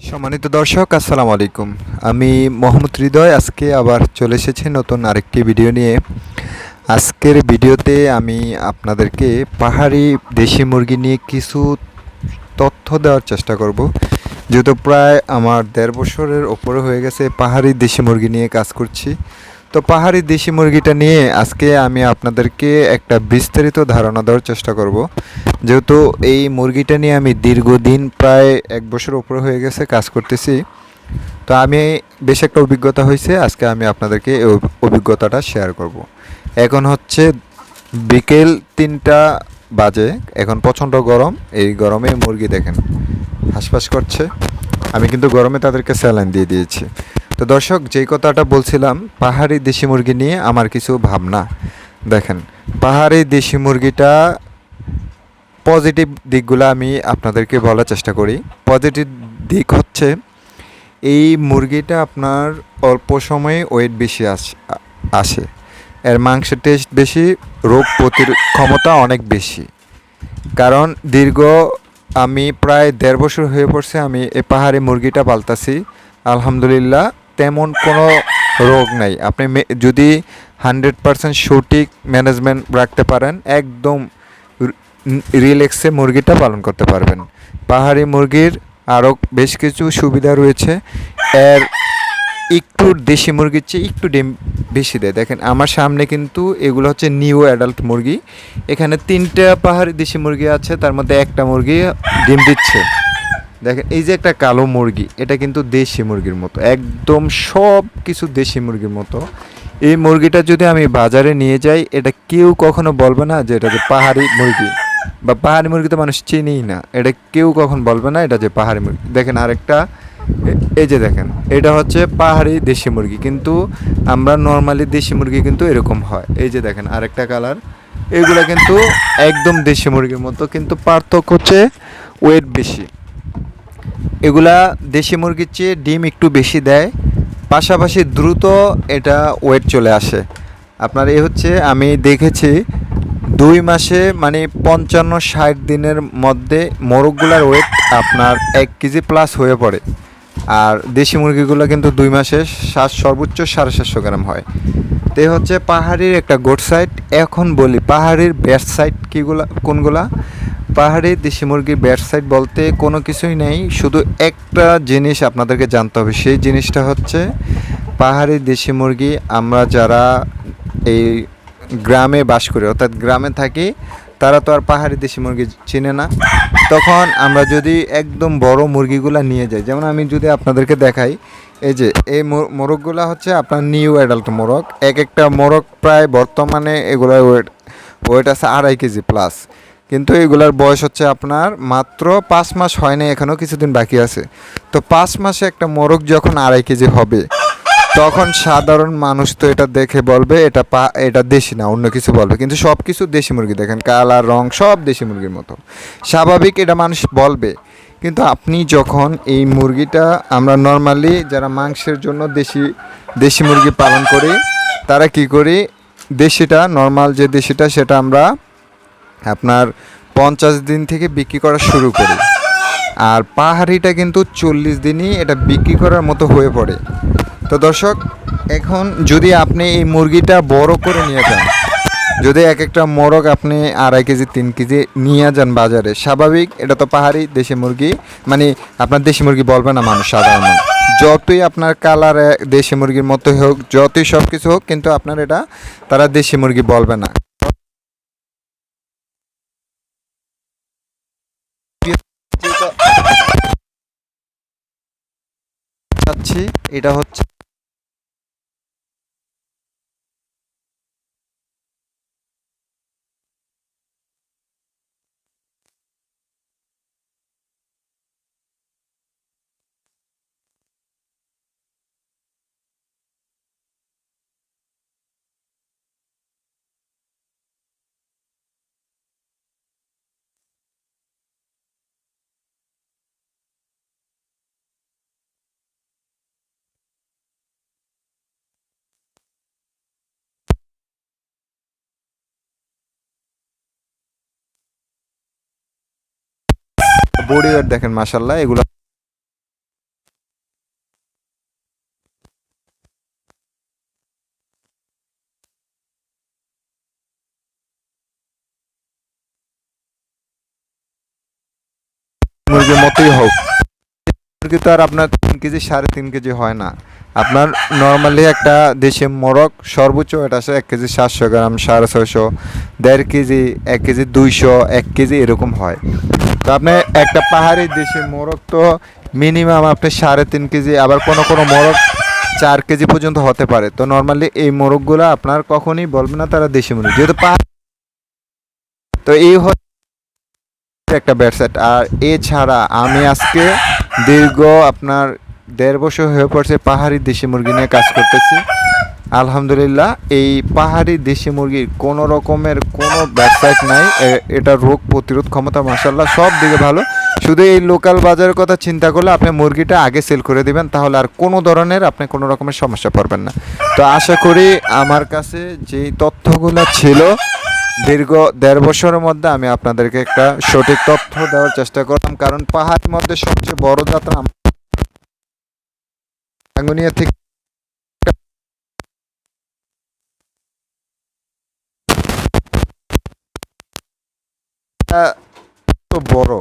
সম্মানিত দর্শক আসসালামু আলাইকুম। আমি মোহাম্মদ হৃদয় আজকে আবার চলে এসেছি নতুন আরেকটি ভিডিও নিয়ে। আজকের ভিডিওতে আমি আপনাদেরকে পাহাড়ি দেশি মুরগি নিয়ে কিছু তথ্য দেওয়ার চেষ্টা করব। যেহেতু প্রায় আমার ১.৫ বছরের ওপরে হয়ে গেছে পাহাড়ি দেশি মুরগি নিয়ে কাজ করছি। তো পাহাড়ি দেশি মুরগিটা নিয়ে আজকে আমি আপনাদেরকে একটা বিস্তারিত ধারণা দেওয়ার চেষ্টা করব। যেহেতু এই মুরগিটা নিয়ে আমি দীর্ঘদিন প্রায় ১ বছর উপরে হয়ে গেছে কাজ করতেছি। তো আমি বেশ একটা অভিজ্ঞতা হয়েছে, আজকে আমি আপনাদেরকে এই অভিজ্ঞতাটা শেয়ার করব। এখন হচ্ছে বিকেল ৩টা বাজে, এখন প্রচণ্ড গরম। এই গরমে মুরগি দেখেন হাঁসফাঁস করছে। আমি কিন্তু গরমে তাদেরকে স্যালাইন দিয়ে দিয়েছি। তো দর্শক, যেই কথাটা বলছিলাম পাহাড়ি দেশি মুরগি নিয়ে আমার কিছু ভাবনা। দেখেন, পাহাড়ি দেশি মুরগিটা পজিটিভ দিকগুলো আমি আপনাদেরকে বলার চেষ্টা করি। পজিটিভ দিক হচ্ছে এই মুরগিটা আপনার অল্প সময়ে ওয়েট বেশি আসে, এর মাংসের টেস্ট বেশি, রোগ প্রতিরোধ ক্ষমতা অনেক বেশি। কারণ আমি প্রায় ১.৫ বছর হয়ে পড়ছে আমি এই পাহাড়ি মুরগিটা পালতাছি। আলহামদুলিল্লাহ তেমন কোনো রোগ নাই। আপনি যদি 100% সঠিক ম্যানেজমেন্ট রাখতে পারেন, একদম রিল্যাক্সে মুরগিটা পালন করতে পারবেন। পাহাড়ি মুরগির আরও বেশ কিছু সুবিধা রয়েছে। এর একটু দেশি মুরগির চেয়ে একটু ডিম বেশি দেয়। দেখেন আমার সামনে কিন্তু এগুলো হচ্ছে নিউ অ্যাডাল্ট মুরগি। এখানে 3টা পাহাড়ি দেশি মুরগি আছে, তার মধ্যে একটা মুরগি ডিম দিচ্ছে। দেখেন এই যে একটা কালো মুরগি, এটা কিন্তু দেশি মুরগির মতো, একদম সব কিছু দেশি মুরগির মতো। এই মুরগিটা যদি আমি বাজারে নিয়ে যাই, এটা কেউ কখনো বলবে না যে এটা যে পাহাড়ি মুরগি, বা পাহাড়ি মুরগি তো মানুষ চিনেই না, এটা কেউ কখন বলবে না এটা যে পাহাড়ি মুরগি। দেখেন আরেকটা, এই যে দেখেন এটা হচ্ছে পাহাড়ি দেশি মুরগি, কিন্তু আমরা নর্মালি দেশি মুরগি কিন্তু এরকম হয়। এই যে দেখেন আরেকটা কালার, এগুলো কিন্তু একদম দেশি মুরগির মতো, কিন্তু পার্থক্য হচ্ছে ওয়েট বেশি। এগুলা দেশি মুরগির চেয়ে ডিম একটু বেশি দেয়, পাশাপাশি দ্রুত এটা ওয়েট চলে আসে। আপনার এ হচ্ছে আমি দেখেছি 2 মাসে মানে 55-60 দিনের মধ্যে মোরগগুলার ওয়েট আপনার 1 কেজি প্লাস হয়ে পড়ে। আর দেশি মুরগিগুলো কিন্তু 2 মাসে সর্বোচ্চ 750 গ্রাম হয়। তো হচ্ছে পাহাড়ির একটা গুড সাইড। এখন বলি পাহাড়ির ব্যাড সাইড কীগুলা কোনগুলা। পাহাড়ি দেশি মুরগির ব্যাড সাইড বলতে কোনো কিছুই নেই, শুধু একটা জিনিস আপনাদেরকে জানতে হবে। সেই জিনিসটা হচ্ছে পাহাড়ি দেশি মুরগি আমরা যারা এই গ্রামে বাস করি, অর্থাৎ গ্রামে থাকি, তারা তো আর পাহাড়ি দেশি মুরগি চিনে না। তখন আমরা যদি একদম বড় মুরগিগুলা নিয়ে যাই, যেমন আমি যদি আপনাদেরকে দেখাই, এই যে এই মোরগগুলা হচ্ছে আপনার নিউ অ্যাডাল্ট মোরগ। এক একটা মোরগ প্রায় বর্তমানে এগুলোর ওয়েট আছে 2.5 কেজি প্লাস। কিন্তু এগুলার বয়স হচ্ছে আপনার মাত্র 5 মাস হয় না, এখনও কিছুদিন বাকি আছে। তো 5 মাসে একটা মোরগ যখন 2.5 কেজি হবে, তখন সাধারণ মানুষ তো এটা দেখে বলবে এটা দেশি না, অন্য কিছু বলবে। কিন্তু সব কিছু দেশি মুরগি, দেখেন কালার রং সব দেশি মুরগির মতো, স্বাভাবিক এটা মানুষ বলবে। কিন্তু আপনি যখন এই মুরগিটা, আমরা নর্মালি যারা মাংসের জন্য দেশি দেশি মুরগি পালন করি, তারা কি করি, দেশিটা নর্মাল যে দেশিটা সেটা আমরা আপনার 50 দিন থেকে বিক্রি করা শুরু করি। আর পাহাড়িটা কিন্তু 40 দিনই এটা বিক্রি করার মতো হয়ে পড়ে। তো দর্শক, এখন যদি আপনি এই মুরগিটা বড় করে নিয়ে যান, যদি এক একটা মোরগ আপনি 2.5 কেজি 3 কেজি নিয়ে যান বাজারে, স্বাভাবিক এটা তো পাহাড়ি দেশি মুরগি, মানে আপনার দেশি মুরগি বলবে না মানুষ সাধারণ। যতই আপনার কালার দেশি মুরগির মতোই হোক, যতই সব কিছু হোক, কিন্তু আপনার এটা তারা দেশি মুরগি বলবে না। এটা হচ্ছে বডি ওয়েট, দেখেন মাশাল্লাহ এগুলো মুরগির মতোই হোক, মুরগি তো আর আপনার 3 কেজি 3.5 কেজি হয় না। আপনার নর্মালি একটা দেশি মোরগ সর্বোচ্চ ওয়েট আসে 1 কেজি 700 গ্রাম, 650, 1.5 কেজি, 1 কেজি 200, 1 কেজি এরকম হয়। তো আপনি একটা পাহাড়ি দেশি মোরগ তো মিনিমাম আপনি 3.5 কেজি, আবার কোনো কোনো মোরগ 4 কেজি পর্যন্ত হতে পারে। তো নর্মালি এই মোরগগুলো আপনার কখনই বলবে না তারা দেশি মুরগি, যেহেতু পাহাড়। তো এই একটা ব্যাটসেট। আর এছাড়া আমি আজকে দীর্ঘ আপনার 1.5 বছর হয়ে পড়ছে পাহাড়ি দেশি মুরগি নিয়ে কাজ করতেছি। আলহামদুলিল্লাহ এই পাহাড়ি দেশি মুরগির কোনো রকমের কোনো ব্যাটসাইট নাই। এটা রোগ প্রতিরোধ ক্ষমতা মাশাআল্লাহ সব দিকে ভালো। শুধু এই লোকাল বাজারের কথা চিন্তা করলে আপনি মুরগিটা আগে সেল করে দিবেন, তাহলে আর কোনো ধরনের আপনি কোনো রকমের সমস্যা পড়বেন না। তো আশা করি আমার কাছে যেই তথ্যগুলো ছিল দীর্ঘ 1.5 বছরের মধ্যে আমি আপনাদেরকে একটা সঠিক তথ্য দেওয়ার চেষ্টা করলাম। কারণ পাহাড়ের মধ্যে সবচেয়ে বড় যাত্রা রাঙ্গুনিয়া থেকে তো বড়